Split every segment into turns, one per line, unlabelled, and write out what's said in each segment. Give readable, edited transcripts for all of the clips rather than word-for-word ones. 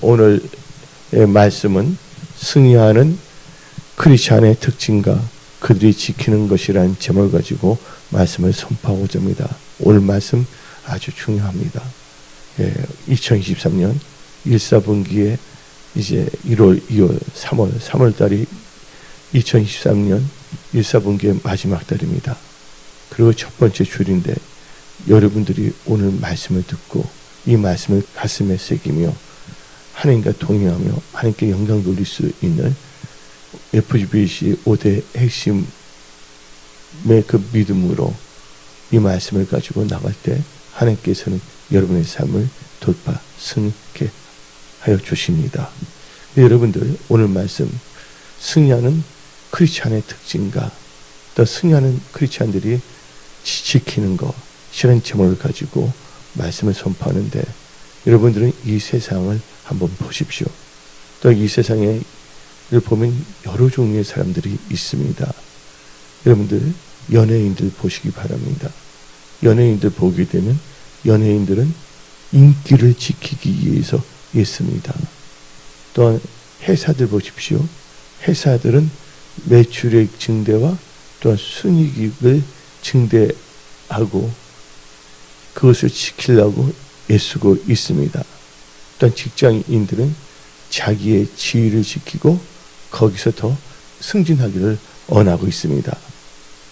오늘 말씀은 승리하는 크리스찬의 특징과 그들이 지키는 것이라는 제목을 가지고 말씀을 선포하고자 합니다. 오늘 말씀 아주 중요합니다. 2023년 1사분기에 이제 1월, 2월, 3월 달이 2023년 1사분기의 마지막 달입니다. 그리고 첫 번째 주일인데 여러분들이 오늘 말씀을 듣고 이 말씀을 가슴에 새기며 하나님과 동행하며 하나님께 영광 돌릴 수 있는 FGBC 5대 핵심의 그 믿음으로 이 말씀을 가지고 나갈 때 하나님께서는 여러분의 삶을 돌파 승리케 하여 주십니다. 여러분들 오늘 말씀 승리하는 크리스찬의 특징과 또 승리하는 크리스찬들이 지키는 것 이런 제목을 가지고 말씀을 선포하는데 여러분들은 이 세상을 한번 보십시오. 또 이 세상에 보면 여러 종류의 사람들이 있습니다. 여러분들 연예인들 보시기 바랍니다. 연예인들 보게 되면 연예인들은 인기를 지키기 위해서 있습니다. 또한 회사들 보십시오. 회사들은 매출액 증대와 또한 순이익을 증대하고 그것을 지키려고 애쓰고 있습니다. 또한 직장인들은 자기의 지위를 지키고 거기서 더 승진하기를 원하고 있습니다.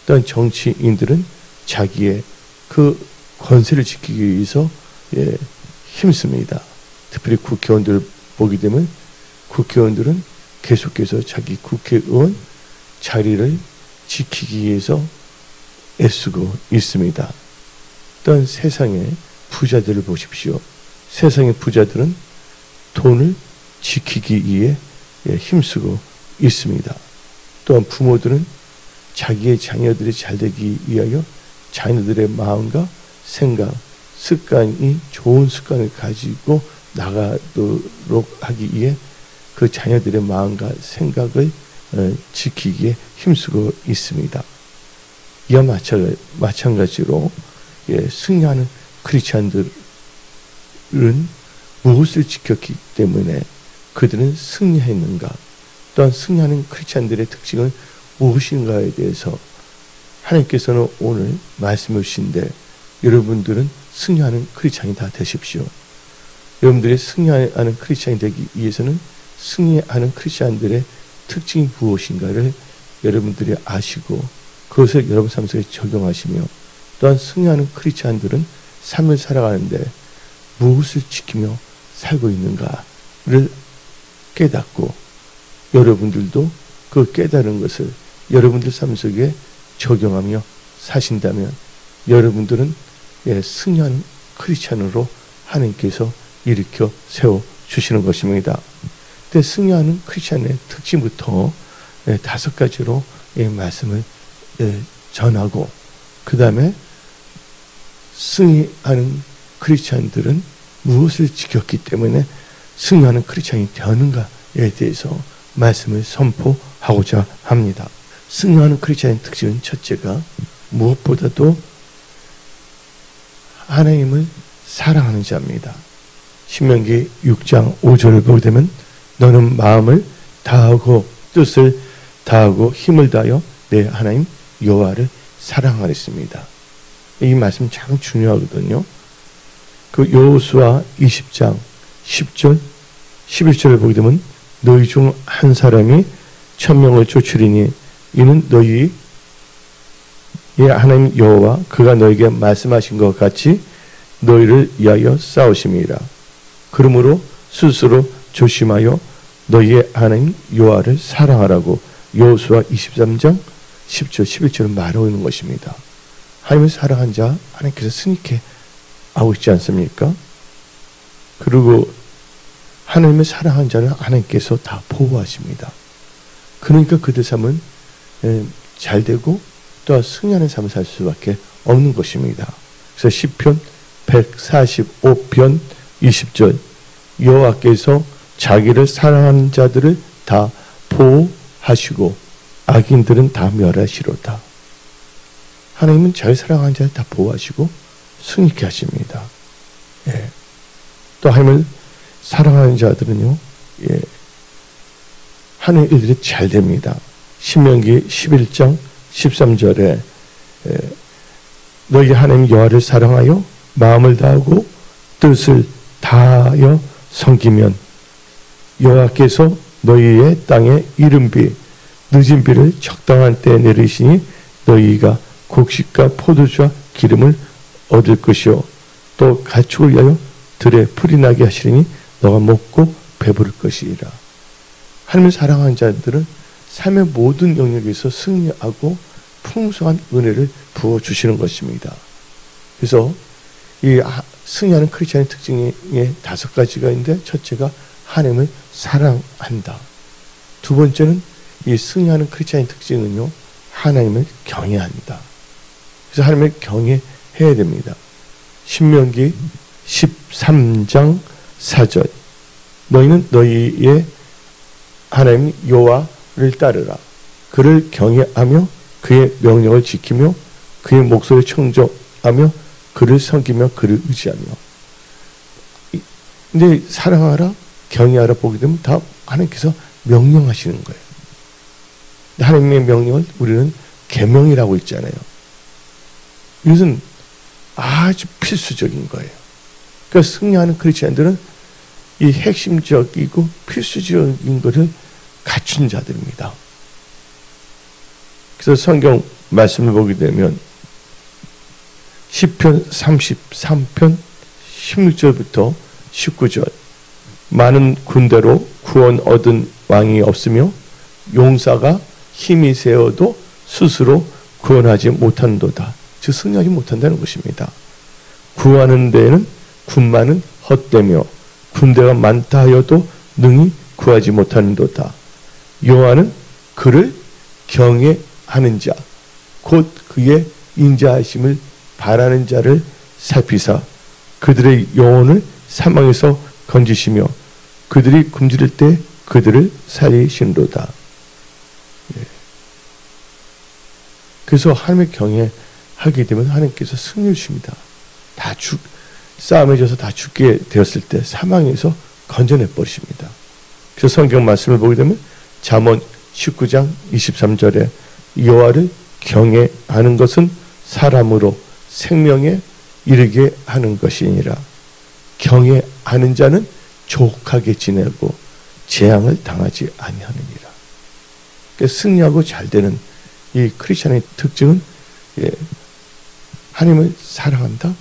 또한 정치인들은 자기의 그 권세를 지키기 위해서 힘씁니다. 특별히 국회의원들 보게 되면 국회의원들은 계속해서 자기 국회의원 자리를 지키기 위해서 애쓰고 있습니다. 또한 세상의 부자들을 보십시오. 세상의 부자들은 돈을 지키기 위해 힘쓰고 있습니다. 또한 부모들은 자기의 자녀들이 잘되기 위하여 자녀들의 마음과 생각, 습관이 좋은 습관을 가지고 나가도록 하기 위해 그 자녀들의 마음과 생각을 지키기에 힘쓰고 있습니다. 이와 마찬가지로 승리하는 크리스찬들은 무엇을 지켰기 때문에 그들은 승리했는가? 또한 승리하는 크리스찬들의 특징은 무엇인가에 대해서 하나님께서는 오늘 말씀해 주신데 여러분들은 승리하는 크리스찬이 다 되십시오. 여러분들이 승리하는 크리스찬이 되기 위해서는 승리하는 크리스찬들의 특징이 무엇인가를 여러분들이 아시고 그것을 여러분 삶 속에 적용하시며 또한 승리하는 크리스찬들은 삶을 살아가는데 무엇을 지키며 살고 있는가를 깨닫고 여러분들도 그 깨달은 것을 여러분들 삶 속에 적용하며 사신다면 여러분들은 승리하는 크리스찬으로 하나님께서 일으켜 세워주시는 것입니다. 근데 승리하는 크리스찬의 특징부터 5가지로 말씀을 전하고 그 다음에 승리하는 크리스찬들은 무엇을 지켰기 때문에 승리하는 크리스찬이 되었는가에 대해서 말씀을 선포하고자 합니다. 승리하는 크리스찬의 특징은 첫째가 무엇보다도 하나님을 사랑하는 자입니다. 신명기 6장 5절을 보게 되면 너는 마음을 다하고 뜻을 다하고 힘을 다하여 내 하나님 여호와를 사랑하랬습니다. 이 말씀 참 중요하거든요. 그 여호수아 20장 10절 11절을 보게 되면 너희 중 한 사람이 1000명을 쫓으리니 이는 너희의 하나님 여호와 그가 너에게 말씀하신 것 같이 너희를 위하여 싸우심이라. 그러므로 스스로 조심하여 너희의 하나님 여호와를 사랑하라고 여호수아 23장 10절 11절을 말하고 있는 것입니다. 하나님을 사랑한 자 하나님께서 승리케 하고 있지 않습니까? 그리고 하나님을 사랑한 자는 하나님께서 다 보호하십니다. 그러니까 그들 삶은 잘되고 또 승리하는 삶을 살 수밖에 없는 것입니다. 그래서 시편 145편 20절 여호와께서 자기를 사랑하는 자들을 다 보호하시고 악인들은 다 멸하시로다. 하나님은 자기 사랑하는 자를 다 보호하시고 승리케 하십니다. 또 하나님을 사랑하는 자들은요, 예, 하는 일들이 잘 됩니다. 신명기 11장 13절에 너희 하나님 여호와를 사랑하여 마음을 다하고 뜻을 다하여 섬기면 여호와께서 너희의 땅에 이른 비 늦은 비를 적당한 때에 내리시니 너희가 곡식과 포도주와 기름을 얻을 것이요 또 가축을 위하여 들에 풀이 나게 하시리니 너가 먹고 배부를 것이라. 하나님을 사랑하는 자들은 삶의 모든 영역에서 승리하고 풍성한 은혜를 부어주시는 것입니다. 그래서 이 승리하는 크리스찬의 특징이 5가지가 있는데, 첫째가 하나님을 사랑한다. 두 번째는 이 승리하는 크리스찬의 특징은요, 하나님을 경외한다. 그래서 하나님을 경외해야 됩니다. 신명기 13장 4절 너희는 너희의 하나님 여호와를 따르라. 그를 경외하며 그의 명령을 지키며 그의 목소리를 청종하며 그를 섬기며 그를 의지하며. 근데 사랑하라, 경외하라 보게 되면 다 하나님께서 명령하시는 거예요. 하나님의 명령을 우리는 계명이라고 있잖아요. 이것은 아주 필수적인 거예요. 그러니까 승리하는 크리스찬들은 이 핵심적이고 필수적인 것을 갖춘 자들입니다. 그래서 성경 말씀을 보게 되면 시편 33편 16절부터 19절 많은 군대로 구원 얻은 왕이 없으며 용사가 힘이 세어도 스스로 구원하지 못한도다. 즉 승리하지 못한다는 것입니다. 구하는 데에는 군마는 헛되며 군대가 많다 하여도 능히 구하지 못하는도다. 여호와는 그를 경외하는 자 곧 그의 인자하심을 바라는 자를 살피사 그들의 영혼을 사망에서 건지시며 그들이 굶주릴 때 그들을 살리신도다. 그래서 하나님의 경외하게 되면 하나님께서 승리를 주십니다. 싸움에 져서 다 죽게 되었을 때 사망에서 건져내 버리십니다. 그래서 성경 말씀을 보게 되면 잠언 19장 23절에 여호와를 경외하는 것은 사람으로 생명에 이르게 하는 것이니라. 경외하는 자는 족하게 지내고 재앙을 당하지 아니하느니라. 그러니까 승리하고 잘 되는 이 크리스천의 특징은 하나님을 사랑한다.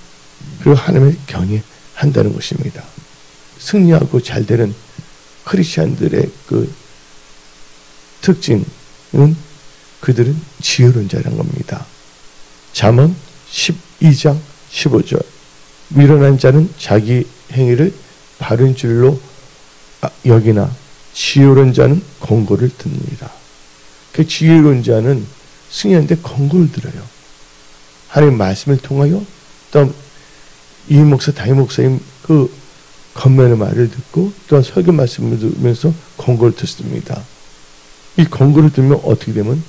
그리고 하나님을 경외한다는 것입니다. 승리하고 잘 되는 크리스천들의 그 특징은 그들은 지혜로운 자라는 겁니다. 잠언 12장 15절 미련한 자는 자기 행위를 바른 줄로 여기나 지혜로운 자는 권고를 듣느니라. 그 지혜로운 자는 승리하는데 권고를 들어요. 하나님 말씀을 통하여 또 이 목사 다임 목사님 그 권면의 말을 듣고 또한 설교 말씀을 들으면서 권고를 듣습니다. 이 권고를 들으면 어떻게 되면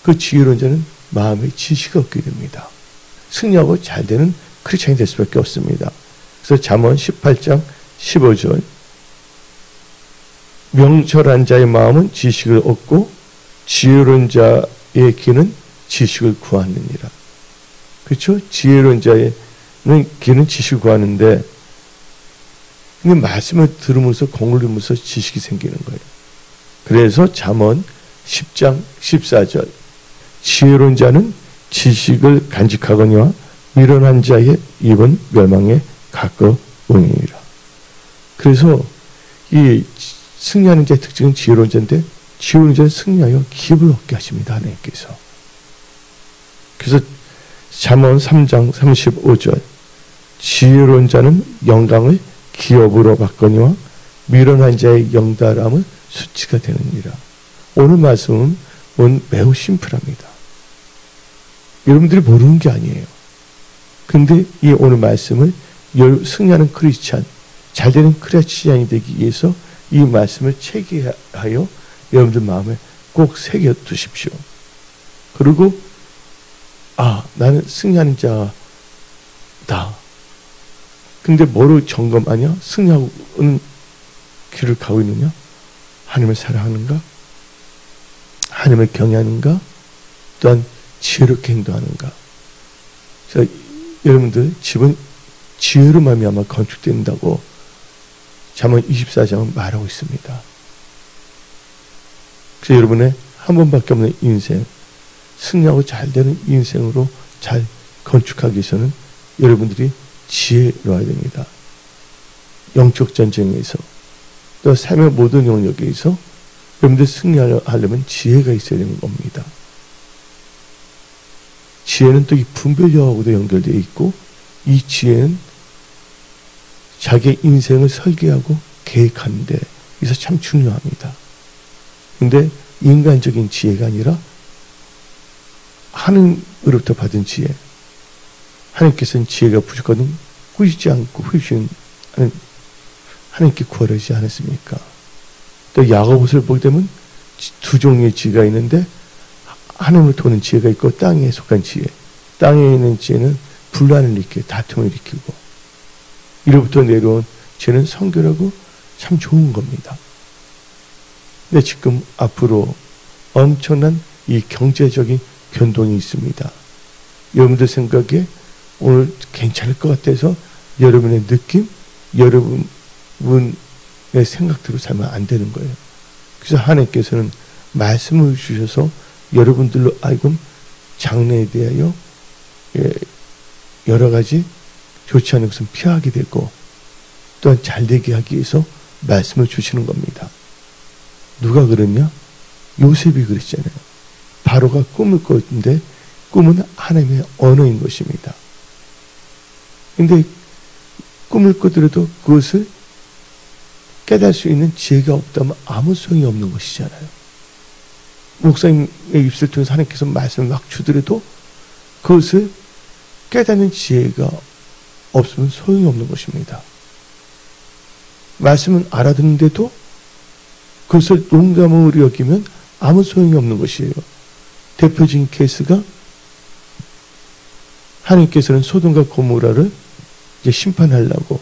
그 지혜로운 자는 마음에 지식이 얻게 됩니다. 승리하고 잘 되는 크리스찬이 될 수밖에 없습니다. 그래서 잠언 18장 15절 명철한 자의 마음은 지식을 얻고 지혜로운 자의 귀는 지식을 구하느니라. 그렇죠? 지혜로운 자의 귀는 지식을 구하는데 근데 말씀을 들으면서 공을 들으면서 지식이 생기는 거예요. 그래서 잠언 10장 14절 지혜로운 자는 지식을 간직하거니와 미련한 자의 입은 멸망에 가까우니라. 그래서 이 승리하는 자의 특징은 지혜로운 자인데 지혜로운 자는 승리하여 기업을 얻게 하십니다. 하나님께서. 그래서 잠언 3장 35절 지혜로운 자는 영광을 기업으로 받거니와 미련한 자의 영달함은 수치가 되느니라. 오늘 말씀은 매우 심플합니다. 여러분들이 모르는 게 아니에요. 근데 이 오늘 말씀을 승리하는 크리스찬, 잘되는 크리스찬이 되기 위해서 이 말씀을 체계하여 여러분들 마음에 꼭 새겨 두십시오. 그리고 나는 승리하는 자다. 근데 뭐로 점검하냐? 승리하고는 길을 가고 있느냐? 하나님을 사랑하는가? 하나님을 경외하는가? 또한 지혜롭게 행동하는가? 그래서 여러분들 집은 지혜로 말미암아 건축된다고 잠언 24장은 말하고 있습니다. 그래서 여러분의 한 번밖에 없는 인생, 승리하고 잘 되는 인생으로 잘 건축하기 위해서는 여러분들이 지혜로워야 됩니다. 영적 전쟁에서 또 삶의 모든 영역에서 여러분들 승리하려면 지혜가 있어야 되는 겁니다. 지혜는 또 이 분별력하고도 연결되어 있고, 이 지혜는 자기의 인생을 설계하고 계획하는데 있어서 참 중요합니다. 근데 인간적인 지혜가 아니라 하나님으로부터 받은 지혜. 하나님께서는 지혜가 부족하든 꾸짖지 않고 후유증 하나님께 구하지 않았습니까? 또 야고보서를 보게 되면 두 종류의 지혜가 있는데 하나님을 도는 지혜가 있고 땅에 속한 지혜. 땅에 있는 지혜는 분란을 일으키고 다툼을 일으키고 이로부터 내려온 지혜는 성결하고 참 좋은 겁니다. 근데 지금 앞으로 엄청난 이 경제적인 변동이 있습니다. 여러분들 생각에 오늘 괜찮을 것 같아서 여러분의 느낌, 여러분의 생각대로 살면 안 되는 거예요. 그래서 하나님께서는 말씀을 주셔서 여러분들로 하여금 장래에 대하여 여러 가지 좋지 않은 것은 피하게 되고 또한 잘되게 하기 위해서 말씀을 주시는 겁니다. 누가 그랬냐? 요셉이 그랬잖아요. 바로가 꿈을 꿨는데 꿈은 하나님의 언어인 것입니다. 근데 꿈을 꾸더라도 그것을 깨달을 수 있는 지혜가 없다면 아무 소용이 없는 것이잖아요. 목사님의 입술을 통해서 하나님께서 말씀을 막 주더라도 그것을 깨닫는 지혜가 없으면 소용이 없는 것입니다. 말씀은 알아듣는데도 그것을 농담으로 여기면 아무 소용이 없는 것이에요. 대표적인 케이스가 하나님께서는 소돔과 고모라를 이제 심판하려고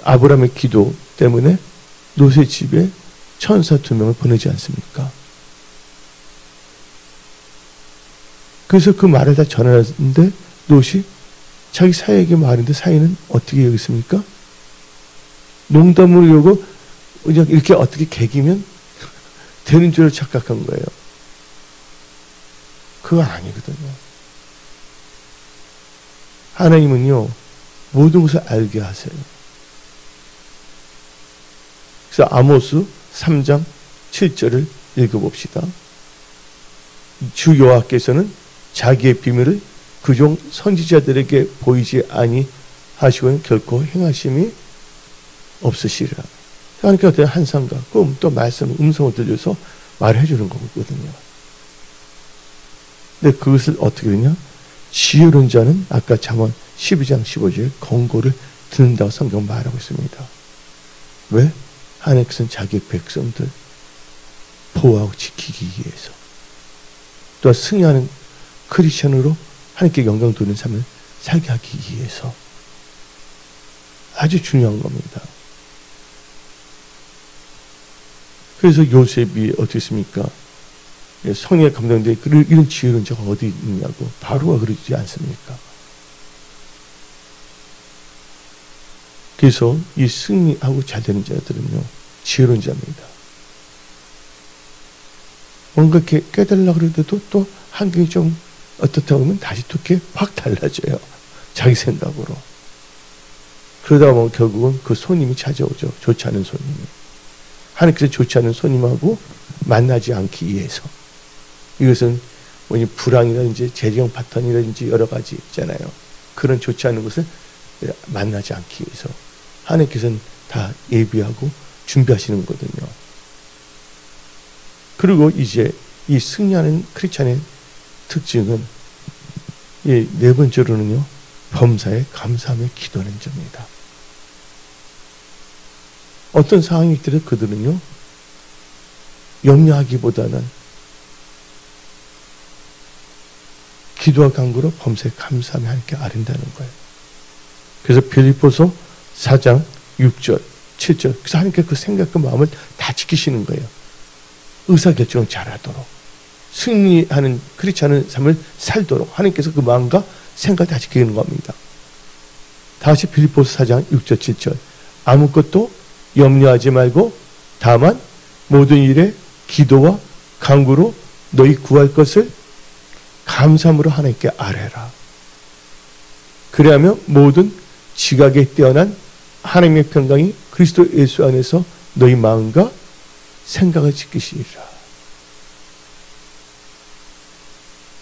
아브라함의 기도 때문에 롯의 집에 천사 2명을 보내지 않습니까? 그래서 그 말을 다 전하는데 롯이 자기 사이에게 말인데 사이는 어떻게 여겼습니까? 농담으로 여고 그냥 이렇게 어떻게 개기면 되는 줄을 착각한 거예요. 그거 아니거든요. 하나님은요 모든 것을 알게 하세요. 그래서 아모스 3장 7절을 읽어봅시다. 주 여호와께서는 자기의 비밀을 그종 선지자들에게 보이지 아니하시고는 결코 행하심이 없으시리라. 그러니까 어떤 환상과 꿈 또 말씀 음성을 들려서 말해 주는 거거든요. 근데 그것을 어떻게 되냐? 지혜로운 자는 아까 잠언 12장 15절에 권고를 듣는다고 성경 말하고 있습니다. 왜? 하나님께서는 자기의 백성들 보호하고 지키기 위해서 또 승리하는 크리스천으로 하나님께 영광 돌리는 삶을 살게 하기 위해서 아주 중요한 겁니다. 그래서 요셉이 어떻게 했습니까? 성령에 감동돼 이런 지혜로운 자가 어디 있냐고 바로가 그러지 않습니까? 그래서 이 승리하고 잘 되는 자들은요 지혜로운 자입니다. 뭔가 이렇게 깨달으려고 그래도 또 환경이 좀 어떻다고 하면 다시 또 이렇게 확 달라져요. 자기 생각으로. 그러다 보면 결국은 그 손님이 찾아오죠. 좋지 않은 손님이. 하나님께서 좋지 않은 손님하고 만나지 않기 위해서. 이것은 뭐니 불황이라든지 재정 파탄이라든지 여러 가지 있잖아요. 그런 좋지 않은 것을 만나지 않기 위해서 하나님께서는 다 예비하고 준비하시는 거거든요. 그리고 이제 이 승리하는 크리스찬의 특징은 네 번째로는요 범사에 감사하며 기도하는 점입니다. 어떤 상황이 있더라도 그들은요 염려하기보다는 기도와 간구로 범사에 감사하며 하나님께 아른다는 거예요. 그래서 빌립보서 4장 6절 7절. 그래서 하나님께 그 생각과 마음을 다 지키시는 거예요. 의사결정을 잘하도록, 승리하는 그렇지 않은 삶을 살도록 하나님께서 그 마음과 생각을 다 지키는 겁니다. 다시 빌립보서 4장 6절 7절. 아무것도 염려하지 말고 다만 모든 일에 기도와 간구로 너희 구할 것을 감사함으로 하나님께 아뢰라. 그리하면 모든 지각에 뛰어난 하나님의 평강이 그리스도 예수 안에서 너희 마음과 생각을 지키시리라.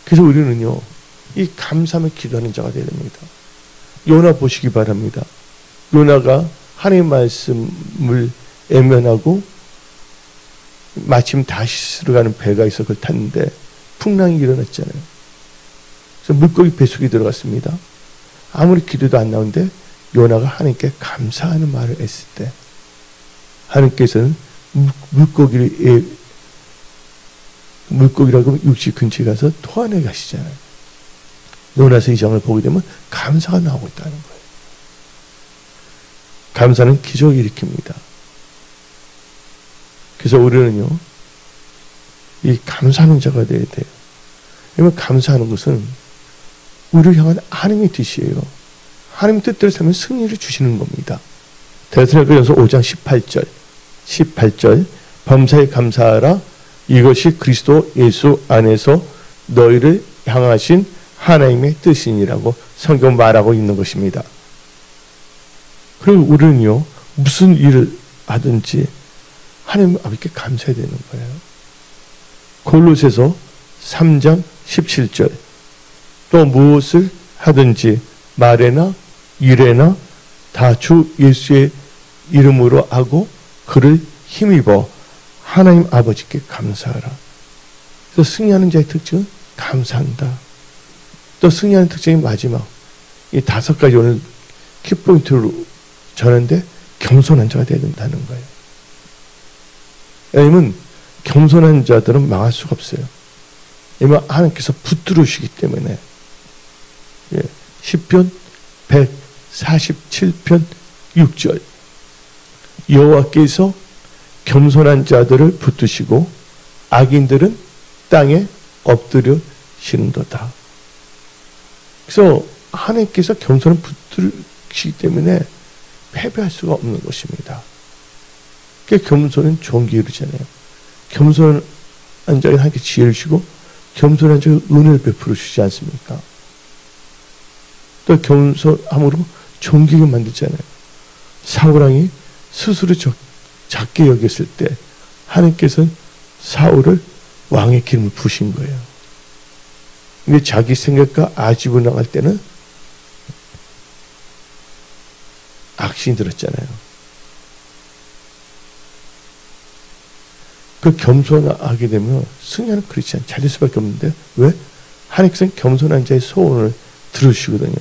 그래서 우리는요, 이 감사함을 기도하는 자가 되야 됩니다. 요나 보시기 바랍니다. 요나가 하나님의 말씀을 애면하고 마침 다시스로 가는 배가 있어 그걸 탔는데 풍랑이 일어났잖아요. 그래서 물고기 뱃속에 들어갔습니다. 아무리 기도도 안 나오는데 요나가 하나님께 감사하는 말을 했을 때 하나님께서는 물고기라고 육지 근처에 가서 토하게 하시잖아요. 요나서 2장을 보게 되면 감사가 나오고 있다는 거예요. 감사는 기적을 일으킵니다. 그래서 우리는요, 이 감사하는 자가 되어야 돼요. 왜냐면 감사하는 것은 우리를 향한 하나님의 뜻이에요. 하나님의 뜻대로 살면 승리를 주시는 겁니다. 데살로니가전서 5장 18절 범사에 감사하라. 이것이 그리스도 예수 안에서 너희를 향하신 하나님의 뜻이니라고 성경 말하고 있는 것입니다. 그리고 우리는요, 무슨 일을 하든지 하나님 아버지께 감사해야 되는 거예요. 골로새서 3장 17절. 또 무엇을 하든지 말에나 일에나 다 주 예수의 이름으로 하고 그를 힘입어 하나님 아버지께 감사하라. 그래서 승리하는 자의 특징은 감사한다. 또 승리하는 특징이 마지막 이 5가지 오늘 키포인트로 전하는데 겸손한 자가 되어야 된다는 거예요. 왜냐하면 겸손한 자들은 망할 수가 없어요. 왜냐하면 하나님께서 붙들으시기 때문에. 시편 147편 6절. 여호와께서 겸손한 자들을 붙드시고 악인들은 땅에 엎드려시는도다. 그래서 하나님께서 겸손을 붙들으시기 때문에 패배할 수가 없는 것입니다. 그러니까 겸손은 존귀 이루잖아요. 겸손한 자에게 하나님께 지혜를 주시고 겸손한 자에게 은혜를 베풀어 주시지 않습니까? 또 겸손함으로 존귀를 만들잖아요. 사울왕이 스스로 작게 여겼을 때 하나님께서는 사울을 왕의 기름을 부으신 거예요. 근데 자기 생각과 아집을 나갈 때는 악신이 들었잖아요. 그 겸손하게 되면 승리하는 크리스찬 잘 될 수밖에 없는데 왜? 하나님께서는 겸손한 자의 소원을 들으시거든요.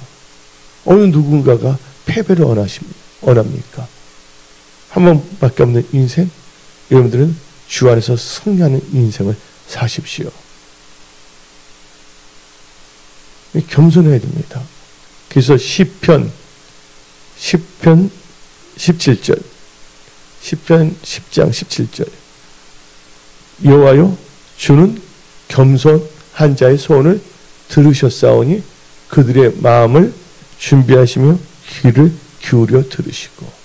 어느 누군가가 패배를 원합니까? 한 번밖에 없는 인생, 여러분들은 주 안에서 승리하는 인생을 사십시오. 겸손해야 됩니다. 그래서 시편 17절, 시편 10장 17절. 여호와여, 주는 겸손한 자의 소원을 들으셨사오니 그들의 마음을 준비하시며 귀를 기울여 들으시고.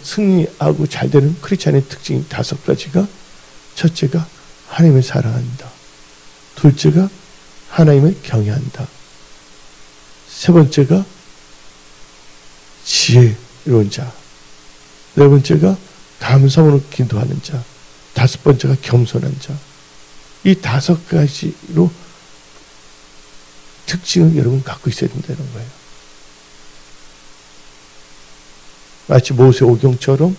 승리하고 잘되는 크리스찬의 특징이 5가지가, 첫째가 하나님을 사랑한다. 둘째가 하나님을 경외한다. 세 번째가 지혜로운 자. 네 번째가 감사함으로 기도하는 자. 5번째가 겸손한 자. 이 5가지로 특징을 여러분 갖고 있어야 된다는 거예요. 마치 모세 오경처럼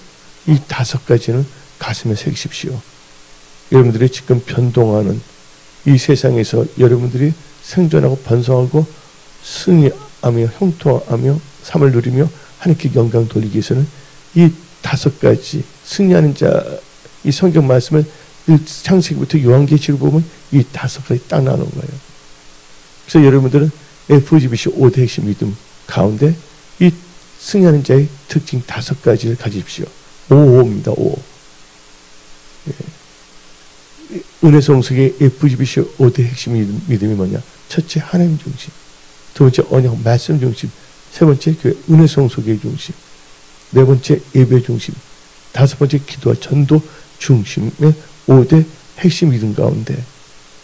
이 5가지는 가슴에 새기십시오. 여러분들이 지금 변동하는 이 세상에서 여러분들이 생존하고 번성하고 승리하며 형통하며 삶을 누리며 하나님께 영광 돌리기 위해서는 이 5가지 승리하는 자, 이 성경 말씀을 창세기부터 요한계시로 보면 이 5가지 딱 나오는 거예요. 그래서 여러분들은 FGBC 5대 핵심 믿음 가운데 이 승리하는 자의 특징 5가지를 가지십시오. 5입니다. 5. 예. 은혜 성숙의 FGBC 5대 핵심 믿음이 뭐냐? 첫째, 하나님 중심. 두 번째, 언약 말씀 중심. 세 번째, 교회 은혜 성숙의 중심. 네 번째, 예배 중심. 다섯 번째, 기도와 전도 중심의 5대 핵심 믿음 가운데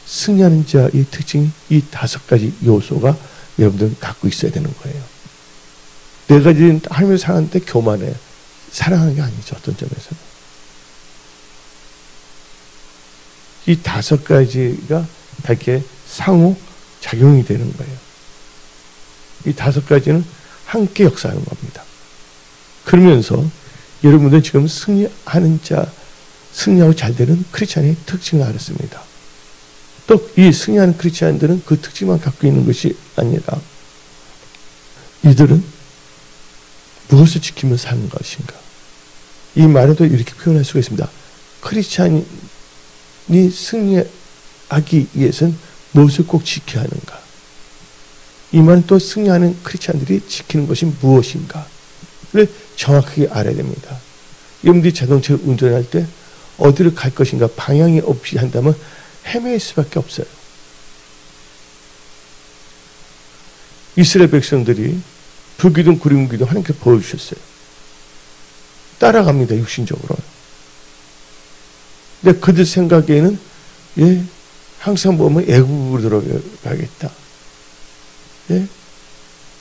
승리하는 자의 특징이 이 5가지 요소가 여러분들은 갖고 있어야 되는 거예요. 네 가지는 하나님을 사랑하는데 교만해. 사랑하는 게 아니죠. 어떤 점에서는. 이 5가지가 이렇게 상호 작용이 되는 거예요. 이 5가지는 함께 역사하는 겁니다. 그러면서 여러분들은 지금 승리하고 잘 되는 크리스찬의 특징을 알았습니다. 또 이 승리하는 크리스찬들은 그 특징만 갖고 있는 것이 아니라 이들은 무엇을 지키며 사는 것인가? 이 말에도 이렇게 표현할 수가 있습니다. 크리스찬이 승리하기 위해서는 무엇을 꼭 지켜야 하는가? 이 말은 또 승리하는 크리스찬들이 지키는 것이 무엇인가를 정확하게 알아야 됩니다. 여러분들이 자동차를 운전할 때 어디를 갈 것인가 방향이 없이 한다면 헤매일 수밖에 없어요. 이스라엘 백성들이 불기둥 구름기둥 하나님께 보여주셨어요. 따라갑니다. 육신적으로. 근데 그들 생각에는 항상 보면 애국으로 들어가겠다.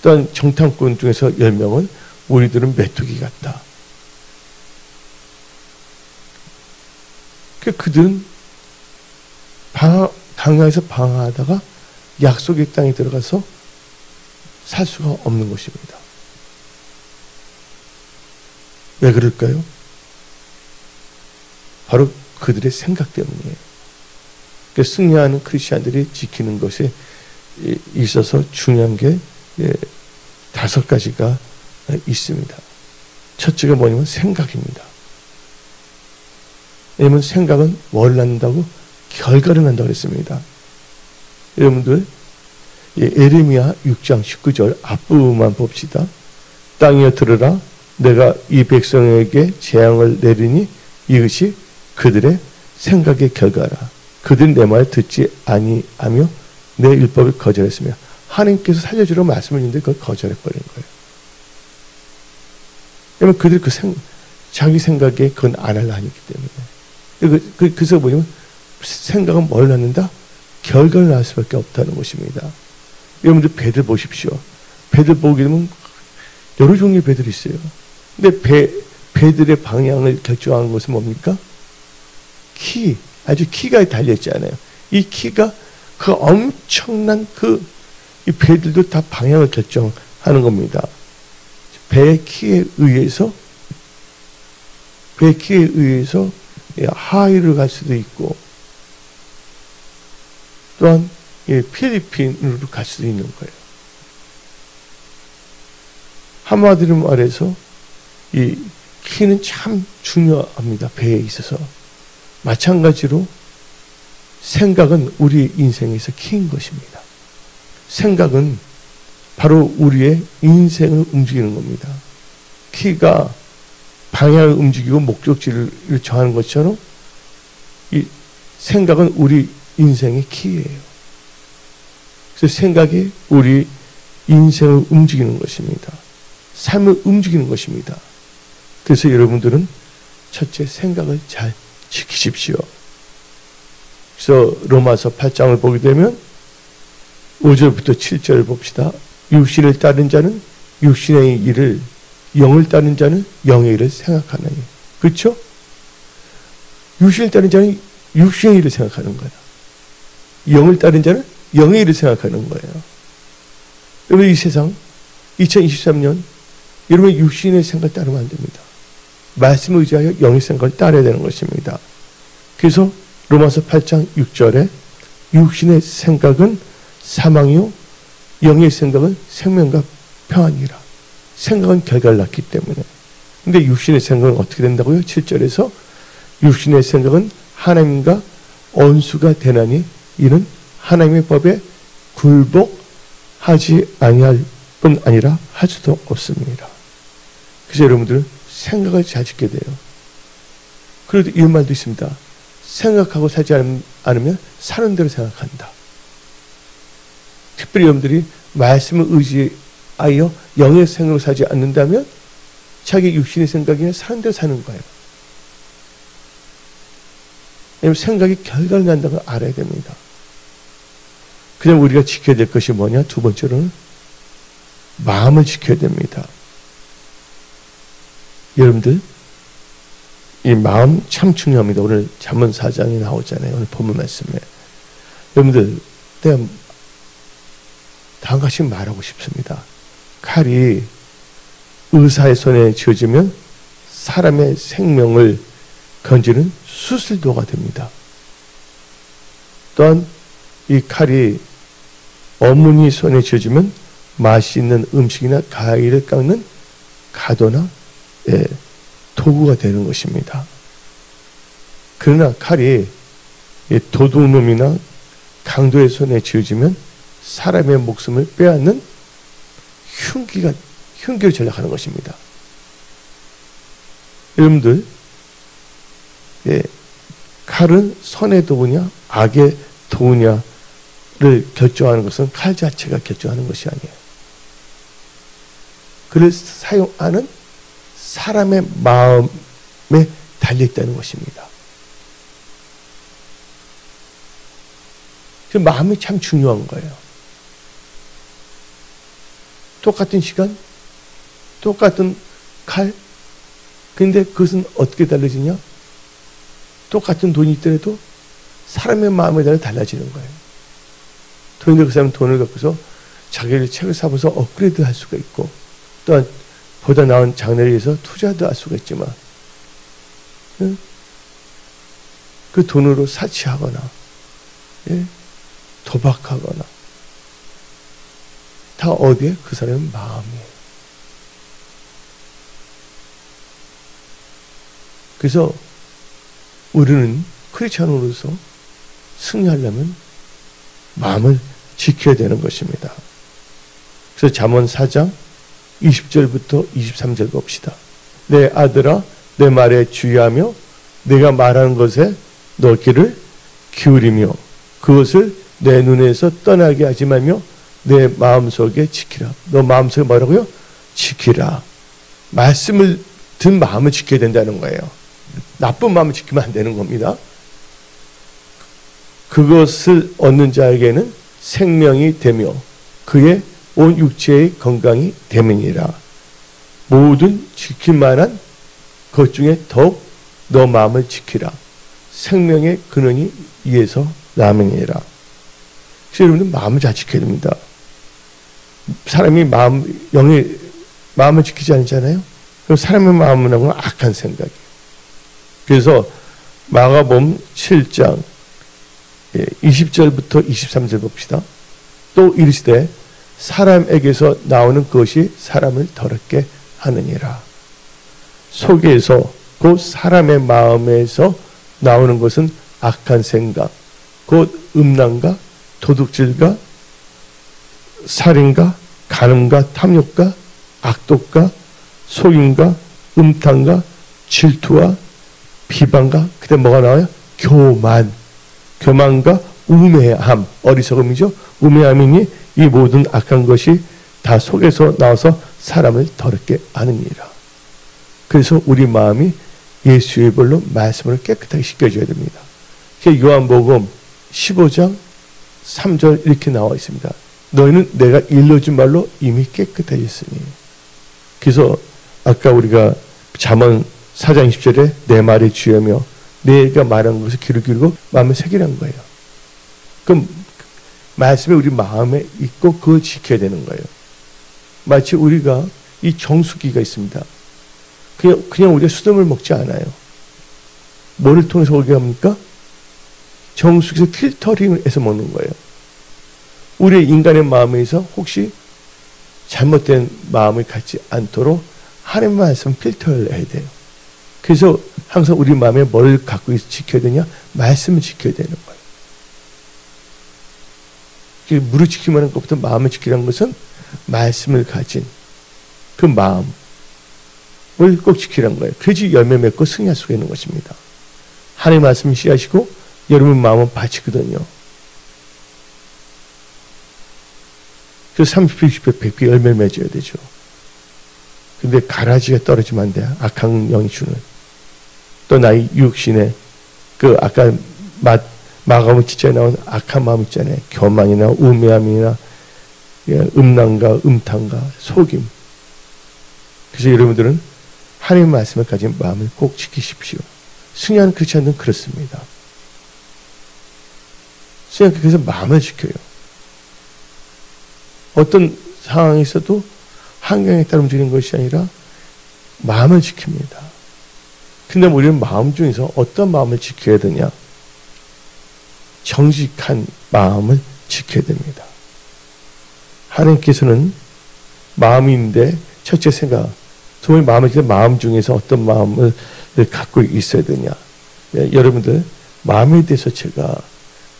또한 정탐꾼 중에서 10명은 우리들은 메뚜기 같다. 그들은 강야에서 방황하다가 약속의 땅에 들어가서 살 수가 없는 것입니다. 왜 그럴까요? 바로 그들의 생각 때문이에요. 승리하는 크리스찬들이 지키는 것에 있어서 중요한 게 5가지가 있습니다. 첫째가 뭐냐면 생각입니다. 왜냐하면 생각은 뭘 낳는다고? 결과를 낳는다고 그랬습니다. 여러분들 예레미야 6장 19절 앞부분만 봅시다. 땅이여 들으라. 내가 이 백성에게 재앙을 내리니 이것이 그들의 생각의 결과라. 그들은 내 말을 듣지 아니하며 내 율법을 거절했으며 하나님께서 살려주라고 말씀을 했는데 그걸 거절해버린 거예요. 왜냐하면 그들이 자기 생각에 그건 안 할라 하기 때문에. 그래서 뭐냐면 생각은 뭘 낳는다? 결과를 낳을 수밖에 없다는 것입니다. 여러분들 배들 보십시오. 배들 보게 되면 여러 종류의 배들이 있어요. 근데 배들의 방향을 결정하는 것은 뭡니까? 아주 키가 달려있잖아요. 이 키가 그 엄청난 이 배들도 다 방향을 결정하는 겁니다. 배의 키에 의해서 하와이를 갈 수도 있고 또한 필리핀으로 갈 수도 있는 거예요. 한마디로 말해서 이 키는 참 중요합니다. 배에 있어서. 마찬가지로 생각은 우리 인생에서 키인 것입니다. 생각은 바로 우리의 인생을 움직이는 겁니다. 키가 방향을 움직이고 목적지를 정하는 것처럼 이 생각은 우리 인생의 키예요. 그래서 생각이 우리 인생을 움직이는 것입니다. 삶을 움직이는 것입니다. 그래서 여러분들은 첫째 생각을 잘 지키십시오. 그래서 로마서 8장을 보게 되면 5절부터 7절을 봅시다. 육신을 따른 자는 육신의 일을, 영을 따른 자는 영의 일을 생각하나니. 그렇죠? 육신을 따른 자는 육신의 일을 생각하는 거예요. 영을 따른 자는 영의 일을 생각하는 거예요. 여러분 이 세상 2023년 여러분 육신의 생각을 따르면 안 됩니다. 말씀을 의지하여 영의 생각을 따라야 되는 것입니다. 그래서 로마서 8장 6절에 육신의 생각은 사망이요 영의 생각은 생명과 평안이라. 생각은 결과를 낳기 때문에. 근데 육신의 생각은 어떻게 된다고요? 7절에서 육신의 생각은 하나님과 원수가 되나니 이는 하나님의 법에 굴복하지 아니할 뿐 아니라 할 수도 없습니다. 그래서 여러분들은 생각을 잘 짓게 돼요. 그래도 이런 말도 있습니다. 생각하고 살지 않으면 사는 대로 생각한다. 특별히 여러분들이 말씀을 의지하여 영의 생각으로 살지 않는다면 자기 육신의 생각이나 사는 대로 사는 거예요. 왜냐하면 생각이 결과를 난다는 걸 알아야 됩니다. 그냥 우리가 지켜야 될 것이 뭐냐? 두 번째로는 마음을 지켜야 됩니다. 여러분들, 이 마음 참 중요합니다. 오늘 잠언 4장에 나오잖아요. 오늘 본문 말씀에. 여러분들, 내가 다음과 같이 말하고 싶습니다. 칼이 의사의 손에 쥐어지면 사람의 생명을 건지는 수술도가 됩니다. 또한 이 칼이 어머니 손에 쥐어지면 맛있는 음식이나 과일을 깎는 가도나 도구가 되는 것입니다. 그러나 칼이 도둑놈이나 강도의 손에 쥐어지면 사람의 목숨을 빼앗는 흉기로 전락하는 것입니다. 여러분들, 칼은 선의 도구냐 악의 도구냐를 결정하는 것은 칼 자체가 결정하는 것이 아니에요. 그를 사용하는 사람의 마음에 달려있다는 것입니다. 그 마음이 참 중요한 거예요. 똑같은 시간, 똑같은 칼, 근데 그것은 어떻게 달라지냐? 똑같은 돈이 있더라도 사람의 마음에 따라 달라지는 거예요. 돈 있는 그 사람은 돈을 갖고서 자기를 책을 사면서 업그레이드 할 수가 있고, 또한 보다 나은 장래를 위해서 투자도 할 수가 있지만, 그 돈으로 사치하거나, 도박하거나, 다 어디에? 그 사람의 마음이에요. 그래서 우리는 크리스찬으로서 승리하려면 마음을 지켜야 되는 것입니다. 그래서 잠언 4장 20절부터 23절 봅시다. 내 아들아, 내 말에 주의하며 내가 말하는 것에 너 귀를 기울이며 그것을 내 눈에서 떠나게 하지 말며 내 마음속에 지키라. 너 마음속에 뭐라고요? 지키라. 말씀을 든 마음을 지켜야 된다는 거예요. 나쁜 마음을 지키면 안 되는 겁니다. 그것을 얻는 자에게는 생명이 되며 그의 온 육체의 건강이 됨이니라. 모든 지킬 만한 것 중에 더욱 너 마음을 지키라. 생명의 근원이 이에서 남이니라. 그래서 여러분들 마음을 잘 지켜야 됩니다. 사람이 영의 마음을 지키지 않잖아요. 그럼 사람의 마음은 악한 생각이에요. 그래서 마가복음 7장 20절부터 23절 봅시다. 또 이르시되 사람에게서 나오는 것이 사람을 더럽게 하느니라. 속에서 곧 사람의 마음에서 나오는 것은 악한 생각, 곧 음란과 도둑질과 살인과 간음과 탐욕과 악독과 속임과 음탕과 질투와 비방과 그때 뭐가 나와요? 교만과 우매함, 어리석음이죠. 우매함이니 이 모든 악한 것이 다 속에서 나와서 사람을 더럽게 하느니라. 그래서 우리 마음이 예수의 볼로 말씀을 깨끗하게 씻겨줘야 됩니다. 요한복음 15장 3절 이렇게 나와 있습니다. 너희는 내가 일러준 말로 이미 깨끗해졌으니. 그래서 아까 우리가 잠언 4장 20절에 내 말에 주여며 내가 말한 것을 귀를 기울이고 마음에 새기라는 거예요. 그럼 말씀이 우리 마음에 있고 그걸 지켜야 되는 거예요. 마치 우리가 이 정수기가 있습니다. 그냥 우리가 수돗물 먹지 않아요. 뭐를 통해서 오게 합니까? 정수기에서 필터링을 해서 먹는 거예요. 우리 인간의 마음에서 혹시 잘못된 마음을 갖지 않도록 하나님의 말씀 필터를 해야 돼요. 그래서 항상 우리 마음에 뭘 갖고 지켜야 되냐? 말씀을 지켜야 되는 거예요. 물을 지키면 하는 것부터 마음을 지키라는 것은 말씀을 가진 그 마음. 꼭 지키라는 거예요. 그래야지 열매 맺고 승리할 수가 있는 것입니다. 하나님의 말씀 씨앗이고 여러분 마음은 밭이거든요. 그래서 30배, 60배, 100배 열매를 맺어야 되죠. 근데 가라지가 떨어지면 안 돼요. 악한 영이 주는. 또 나의 육신에 그 아까 마가복음 7장에 나온 악한 마음 있잖아요. 교만이나 우매함이나 음란과 음탕과 속임. 그래서 여러분들은 하나님의 말씀을 가진 마음을 꼭 지키십시오. 승리하는 크리스찬들은 그렇습니다. 그래서 마음을 지켜요. 어떤 상황에서도 환경에 따라 움직이는 것이 아니라 마음을 지킵니다. 근데 우리는 마음 중에서 어떤 마음을 지켜야 되냐? 정직한 마음을 지켜야 됩니다. 하나님께서는 마음인데 첫째 생각, 두 번째 마음을 지켜 마음 중에서 어떤 마음을 갖고 있어야 되냐? 여러분들 마음에 대해서 제가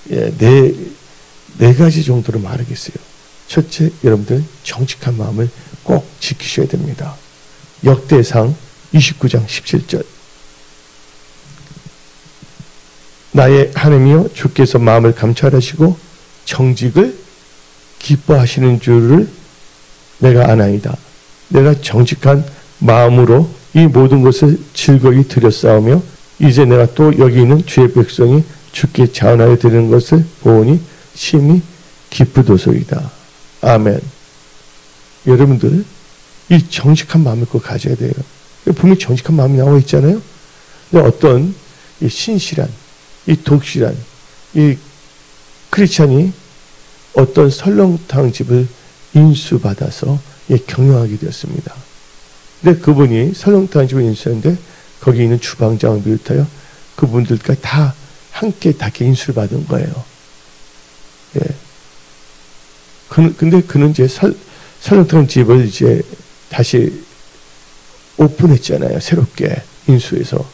네 가지 정도로 말하겠어요. 첫째, 여러분들 정직한 마음을 꼭 지키셔야 됩니다. 역대상 29장 17절. 나의 하나님이여 주께서 마음을 감찰하시고 정직을 기뻐하시는 줄을 내가 아나이다. 내가 정직한 마음으로 이 모든 것을 즐거이 드렸사오며 이제 내가 또 여기 있는 주의 백성이 주께 자원하여 드리는 것을 보니 심히 기쁘도소이다. 아멘. 여러분들 이 정직한 마음을 꼭 가져야 돼요. 분명히 정직한 마음이 나와 있잖아요. 근데 어떤 이 신실한, 이 독실한 이 크리스찬이 어떤 설렁탕 집을 인수받아서 경영하게 되었습니다. 근데 그분이 설렁탕 집을 인수했는데 거기 있는 주방장을 비롯하여 그분들까지 다 함께 다 인수를 받은 거예요. 예. 근데 그는 이제 설렁탕 집을 이제 다시 오픈했잖아요. 새롭게 인수해서.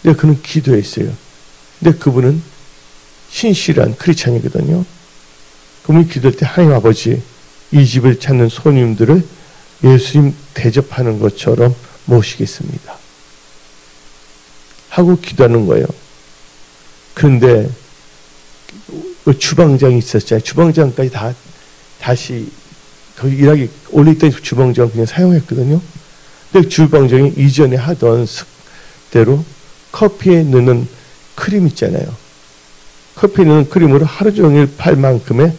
근데 그는 기도했어요. 근데 그분은 신실한 크리스찬이거든요. 그분이 기도할 때 하나님 아버지 이 집을 찾는 손님들을 예수님 대접하는 것처럼 모시겠습니다. 하고 기도하는 거예요. 그런데 그 주방장이 있었잖아요. 주방장까지 다시 거기 일하기 원래 있던 주방장 그냥 사용했거든요. 근데 주방장이 이전에 하던 습대로 커피에 넣는 크림 있잖아요. 커피에 넣는 크림으로 하루 종일 팔 만큼의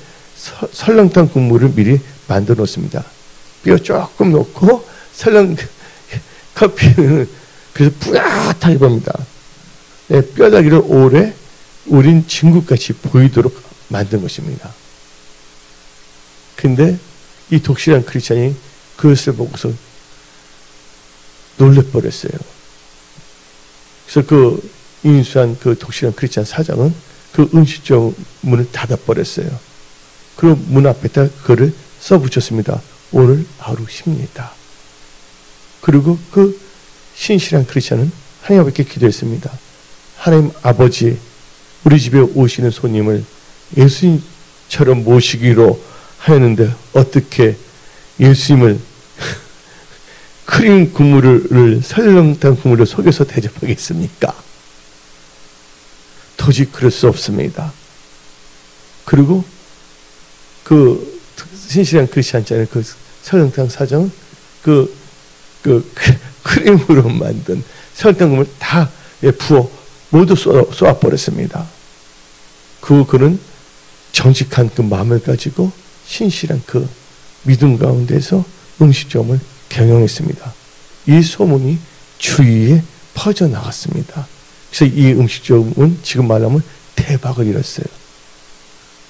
설렁탕 국물을 미리 만들어 놓습니다. 뼈 조금 넣고 커피는 그래서 뿌옇하게 봅니다. 네, 뼈다귀를 오래 우린 진국같이 보이도록 만든 것입니다. 근데 이 독실한 크리스찬이 그것을 보고서 놀래버렸어요. 그래서 그 인수한 그 독실한 크리스찬 사장은 그 음식점 문을 닫아버렸어요. 그리고 문 앞에다 그거를 써붙였습니다. 오늘 하루 쉽니다. 그리고 그 신실한 크리스찬은 하나님 아버지께 기도했습니다. 하나님 아버지, 우리 집에 오시는 손님을 예수님처럼 모시기로 하였는데 어떻게 예수님을 크림 국물을 설렁탕 국물을 속여서 대접하겠습니까? 도저히 그럴 수 없습니다. 그리고 그 신실한 크리스찬잖아요. 그 설렁탕 사장은 그 크림으로 만든 설렁탕 국물을 다 부어 모두 쏘아버렸습니다. 그는 정직한 그 마음을 가지고 신실한 그 믿음 가운데서 음식점을 경영했습니다. 이 소문이 주위에 퍼져나갔습니다. 그래서 이 음식점은 지금 말하면 대박을 이뤘어요.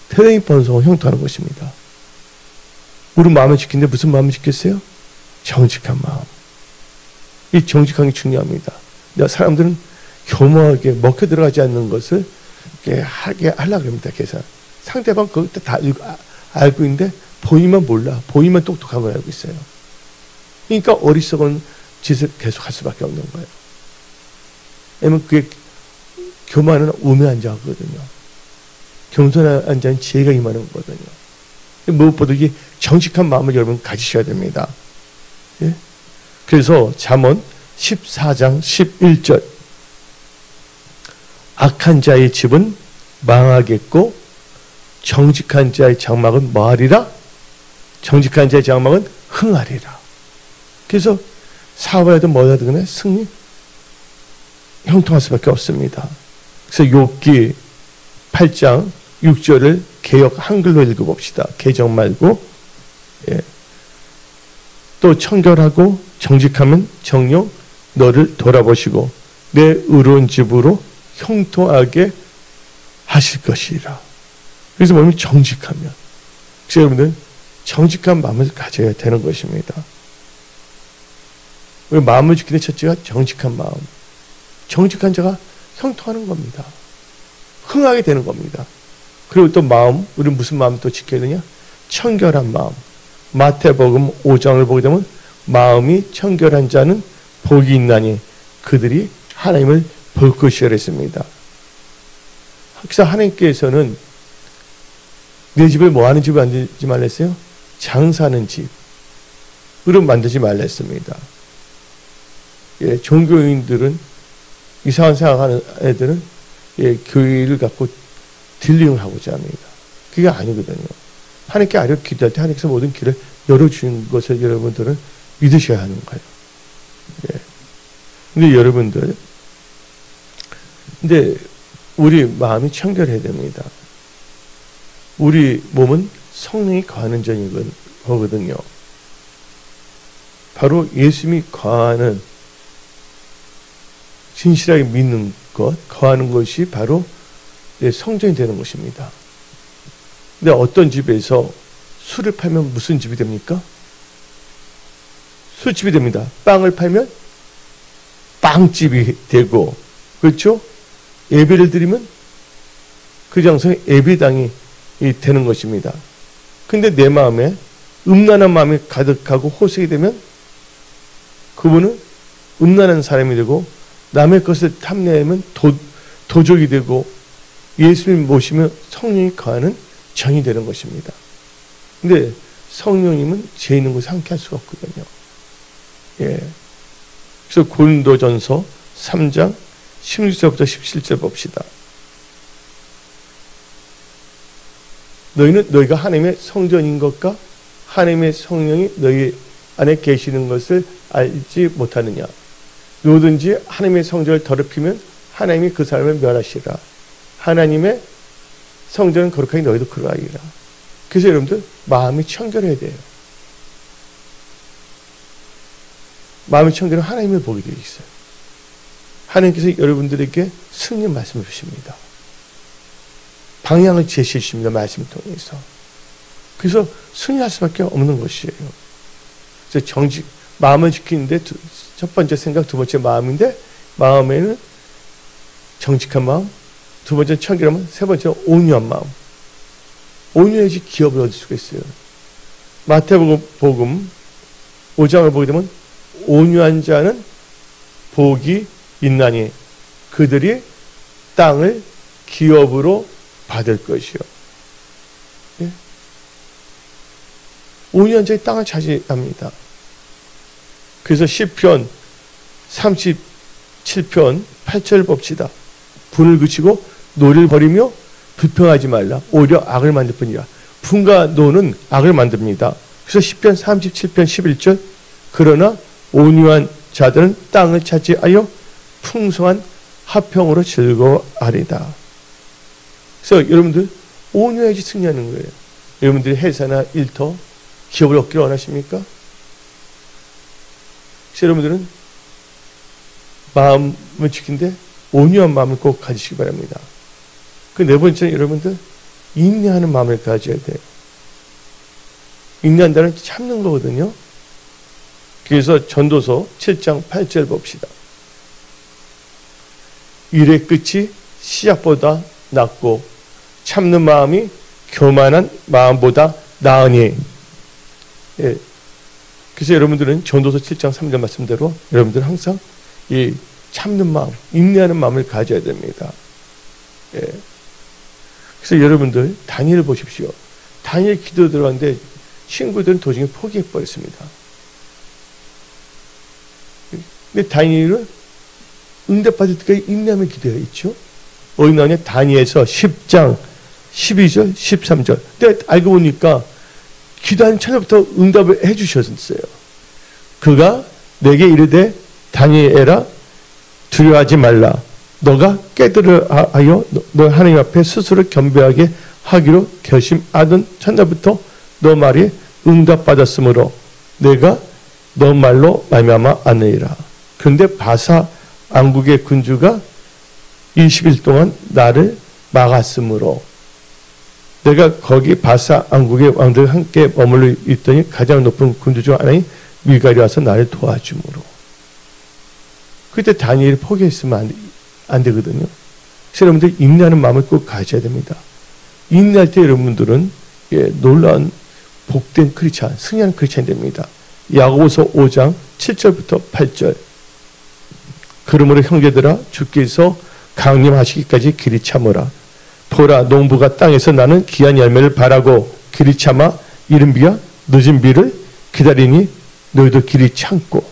대단히 번성을 형통하는 것입니다. 우리 마음을 지키는데 무슨 마음을 지켰어요? 정직한 마음. 이 정직한 게 중요합니다. 사람들은 교묘하게 먹혀 들어가지 않는 것을 하게 하려고 합니다. 그래서 상대방 그걸 다 알고 있는데 보이면 몰라. 보이면 똑똑한 걸 알고 있어요. 그러니까 어리석은 짓을 계속 할 수밖에 없는 거예요. 왜냐면 그게 교만은 우매한 자거든요. 겸손한 자는 지혜가 임하는 거거든요. 무엇보다 이 정직한 마음을 여러분 가지셔야 됩니다. 예? 그래서 잠언 14장 11절. 악한 자의 집은 망하겠고 정직한 자의 장막은 뭐하리라? 정직한 자의 장막은 흥하리라. 그래서 사업하든 뭐하든 간에 승리, 형통할 수밖에 없습니다. 그래서 욥기 8장 6절을 개역 한글로 읽어봅시다. 개정 말고. 예. 또 청결하고 정직하면 정녕 너를 돌아보시고 내 의로운 집으로 형통하게 하실 것이라. 그래서 뭐냐면 정직하면. 그래서 여러분들 정직한 마음을 가져야 되는 것입니다. 우리 마음을 지키는 첫째가 정직한 마음. 정직한 자가 형통하는 겁니다. 흥하게 되는 겁니다. 그리고 또 마음, 우리는 무슨 마음 또 지켜야 되냐? 청결한 마음. 마태복음 5장을 보게 되면 마음이 청결한 자는 복이 있나니 그들이 하나님을 볼 것이라 했습니다. 그래서 하나님께서는 내 집을 뭐 하는 집을 만들지 말라 했어요? 장사하는 집으로 만들지 말라 했습니다. 예, 종교인들은 이상한 생각하는 애들은 예, 교회를 갖고 딜링을 하고자 합니다. 그게 아니거든요. 하나님께 아뢰어 기도할 때 하나님께서 모든 길을 열어주는 것을 여러분들은 믿으셔야 하는 거예요. 예. 근데 여러분들, 근데 우리 마음이 청결해야 됩니다. 우리 몸은 성령이 거하는 거거든요. 바로 예수님이 거하는, 진실하게 믿는 것, 거하는 것이 바로 성전이 되는 것입니다. 근데 어떤 집에서 술을 팔면 무슨 집이 됩니까? 술집이 됩니다. 빵을 팔면 빵집이 되고, 그렇죠? 예배를 드리면 그 장소에 예배당이 되는 것입니다. 근데 내 마음에 음란한 마음이 가득하고 호색이 되면 그분은 음란한 사람이 되고 남의 것을 탐내면 도적이 되고 예수님 모시며 성령이 거하는 정이 되는 것입니다. 근데 성령님은 죄 있는 곳에 함께 할 수가 없거든요. 예. 그래서 고린도전서 3장 16절부터 17절 봅시다. 너희가 하나님의 성전인 것과 하나님의 성령이 너희 안에 계시는 것을 알지 못하느냐. 누구든지 하나님의 성전을 더럽히면 하나님이 그 사람을 멸하시라. 하나님의 성전은 거룩하니 너희도 그러하리라. 그래서 여러분들 마음이 청결해야 돼요. 마음이 청결하면 하나님을 보게 되어 있어요. 하나님께서 여러분들에게 승리 말씀을 주십니다. 방향을 제시해 주십니다. 말씀을 통해서. 그래서 승리할 수밖에 없는 것이에요. 그래서 마음을 지키는데 첫 번째 생각, 두 번째 마음인데, 마음에는 정직한 마음, 두 번째 청결한 마음, 세 번째 온유한 마음. 온유해야지 기업을 얻을 수가 있어요. 마태복음 5장을 보게 되면 온유한 자는 복이 있나니 그들이 땅을 기업으로 받을 것이요. 예? 온유한 자의 땅을 차지합니다. 그래서 시편 37편 8절 봅시다. 분을 그치고 노를 버리며 불평하지 말라. 오히려 악을 만들 뿐이라. 분과 노는 악을 만듭니다. 그래서 시편 37편 11절 그러나 온유한 자들은 땅을 차지하여 풍성한 화평으로 즐거워하리다. 그래서 여러분들 온유해야지 승리하는 거예요. 여러분들이 회사나 일터, 기업을 얻기를 원하십니까? 그래서 여러분들은 마음을 지킨데 온유한 마음을 꼭 가지시기 바랍니다. 그 네 번째는 여러분들 인내하는 마음을 가져야 돼요. 인내한다는 참는 거거든요. 그래서 전도서 7장 8절 봅시다. 일의 끝이 시작보다 낫고 참는 마음이 교만한 마음보다 나으니. 예. 그래서 여러분들은 전도서 7장 3절 말씀대로 여러분들은 항상 이 참는 마음, 인내하는 마음을 가져야 됩니다. 예. 그래서 여러분들 다니엘을 보십시오. 다니엘 기도 들어갔는데 친구들은 도중에 포기해버렸습니다. 근데 다니엘은 응답받을 때까지 인내하며 기도해 있죠. 어린아이에 다니엘서 10장 12절 13절. 근데 알고 보니까 기도하는 찰나부터 응답을 해주셨어요. 그가 내게 이르되 다니엘아 두려워하지 말라. 너가 깨달으하여 너 하나님 앞에 스스로 겸비하게 하기로 결심하던 찰나부터 너 말이 응답받았으므로 내가 너 말로 말미암아 안느니라. 그런데 바사 왕국의 군주가 20일 동안 나를 막았으므로 내가 거기 바사 왕국의 왕들과 함께 머물러 있더니 가장 높은 군주 중 하나인 미갈이 와서 나를 도와주므로. 그때 다니엘이 포기했으면 안 되거든요. 그래서 여러분들 인내하는 마음을 꼭 가져야 됩니다. 인내할 때 여러분들은 놀라운 복된 크리스찬, 승리하는 크리스찬이 됩니다. 야고보서 5장 7절부터 8절. 그러므로 형제들아 주께서 강림하시기까지 길이 참으라. 보라 농부가 땅에서 나는 귀한 열매를 바라고 길이 참아 이른 비와 늦은 비를 기다리니 너희도 길이 참고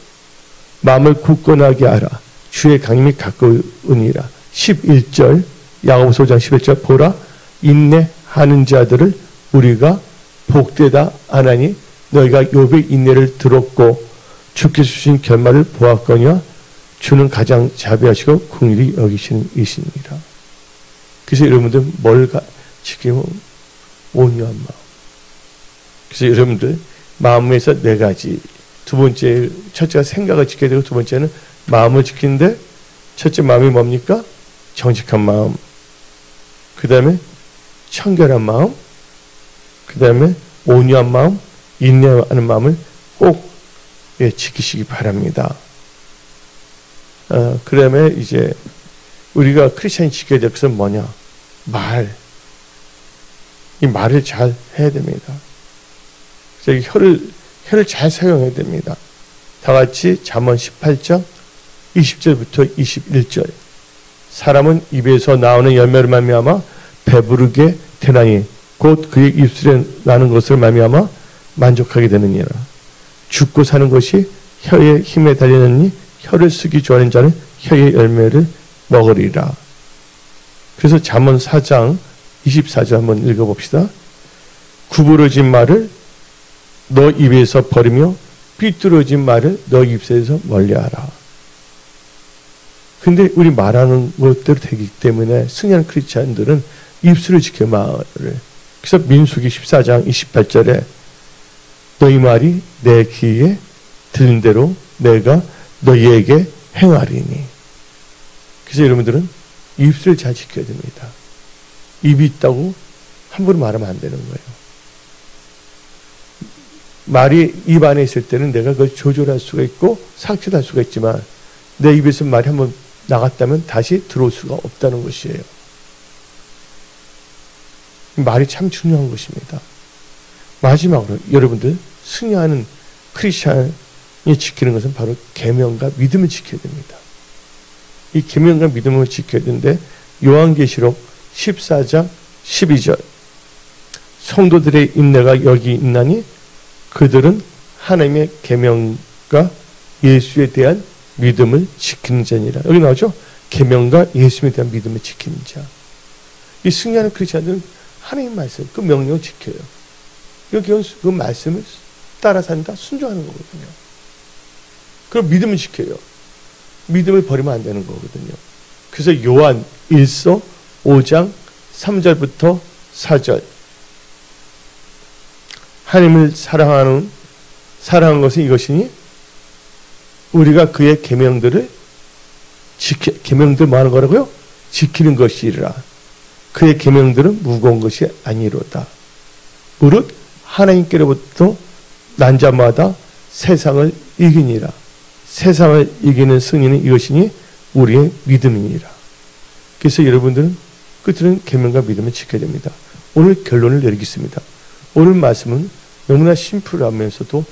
마음을 굳건하게 하라. 주의 강림이 가까우니라. 11절 야고보서 5장 11절 보라 인내하는 자들을 우리가 복되다 하나니 너희가 욥의 인내를 들었고 주께서 주신 결말을 보았거니와 주는 가장 자비하시고 긍휼히 여기시는 이시니라. 그래서 여러분들 뭘 지키면 온유한 마음. 그래서 여러분들 마음에서 네 가지. 두 번째, 첫째가 생각을 지켜야 되고 두 번째는 마음을 지키는데 첫째 마음이 뭡니까? 정직한 마음. 그 다음에 청결한 마음. 그 다음에 온유한 마음, 인내하는 마음을 꼭 지키시기 바랍니다. 그 다음에 이제 우리가 크리스찬이 지켜야 될 것은 뭐냐? 말. 이 말을 잘 해야 됩니다. 그래서 혀를 잘 사용해야 됩니다. 다 같이 잠언 18장 20절부터 21절. 사람은 입에서 나오는 열매로 말미암아 배부르게 되나니 곧 그의 입술에 나는 것을 말미암아 만족하게 되느니라. 죽고 사는 것이 혀의 힘에 달리느니 혀를 쓰기 좋아하는 자는 혀의 열매를 먹으리라. 그래서 잠언 4장 24절 한번 읽어봅시다. 구부러진 말을 너 입에서 버리며 삐뚤어진 말을 너 입에서 멀리하라. 근데 우리 말하는 것대로 되기 때문에 승리하는 크리스찬들은 입술을 지켜 말을. 그래서 민수기 14장 28절에 너희 말이 내 귀에 들린 대로 내가 너희에게 행하리니. 그래서 여러분들은 입술을 잘 지켜야 됩니다. 입이 있다고 함부로 말하면 안 되는 거예요. 말이 입 안에 있을 때는 내가 그걸 조절할 수가 있고 삭제할 수가 있지만 내 입에서 말이 한번 나갔다면 다시 들어올 수가 없다는 것이에요. 말이 참 중요한 것입니다. 마지막으로 여러분들 승리하는 크리스찬이 지키는 것은 바로 계명과 믿음을 지켜야 됩니다. 이 계명과 믿음을 지켜야 되는데 요한계시록 14장 12절 성도들의 인내가 여기 있나니 그들은 하나님의 계명과 예수에 대한 믿음을 지키는 자니라. 여기 나오죠? 계명과 예수에 대한 믿음을 지키는 자. 이 승리하는 크리스찬들은 하나님 말씀, 그 명령을 지켜요. 그 말씀을 따라 산다, 순종하는 거거든요. 그럼 믿음을 지켜요. 믿음을 버리면 안 되는 거거든요. 그래서 요한 1서 5장 3절부터 4절 하나님을 사랑하는 것은 이것이니 우리가 그의 계명들을 계명들 뭐 하는 거라고요? 지키는 것이라. 그의 계명들은 무거운 것이 아니로다. 무릇 하나님께로부터 난 자마다 세상을 이기니라. 세상을 이기는 승리는 이것이니 우리의 믿음이니라. 그래서 여러분들은 끝으로는 계명과 믿음을 지켜야 됩니다. 오늘 결론을 내리겠습니다. 오늘 말씀은 너무나 심플하면서도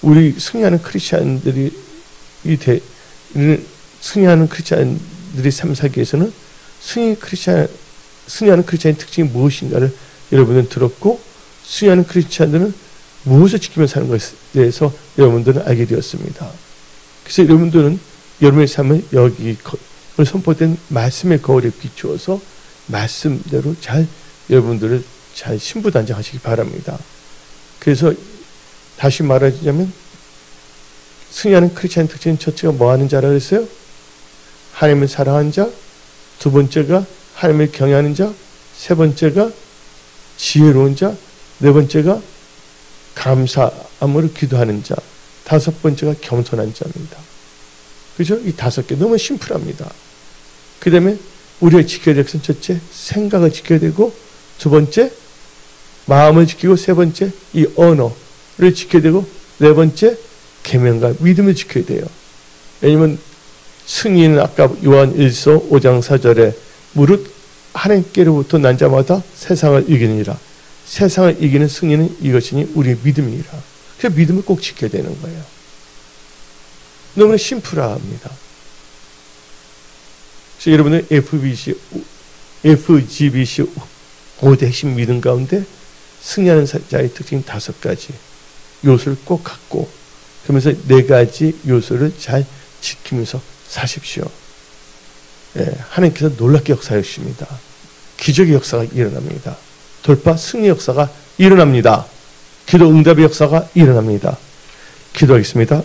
우리 승리하는 크리스찬들이 승리하는 크리스찬들이 삶 살기 위해서는 승리하는 크리스찬의 특징이 무엇인가를 여러분은 들었고 승리하는 크리스찬들은 무엇을 지키며 사는 것에 대해서 여러분들은 알게 되었습니다. 그래서 여러분들은 여러분의 삶을 여기 오늘 선포된 말씀의 거울에 비추어서 말씀대로 잘 여러분들을 잘 신부단장하시기 바랍니다. 그래서 다시 말하자면 승리하는 크리스찬 특징은 첫째가 뭐 하는 자라 그랬어요? 하나님을 사랑하는 자, 두 번째가 하나님을 경외하는 자, 세 번째가 지혜로운 자, 네 번째가 감사함으로 기도하는 자, 다섯 번째가 겸손한 자입니다. 그죠? 이 다섯 개 너무 심플합니다. 그 다음에 우리가 지켜야 될 것은 첫째, 생각을 지켜야 되고, 두 번째, 마음을 지키고, 세 번째, 이 언어를 지켜야 되고, 네 번째, 계명과 믿음을 지켜야 돼요. 왜냐면 승리는 아까 요한 1서 5장 4절에 무릇 하나님께로부터 난 자마다 세상을 이기느니라. 세상을 이기는 승리는 이것이니 우리의 믿음이라. 그래서 믿음을 꼭 지켜야 되는 거예요. 너무나 심플합니다. 그래서 여러분은 FGBC 5대 핵심 믿음 가운데 승리하는 자의 특징 5가지 요소를 꼭 갖고 그러면서 4가지 요소를 잘 지키면서 사십시오. 예, 하나님께서 놀랍게 역사해 주십니다. 기적의 역사가 일어납니다. 돌파 승리 역사가 일어납니다. 기도 응답의 역사가 일어납니다. 기도하겠습니다.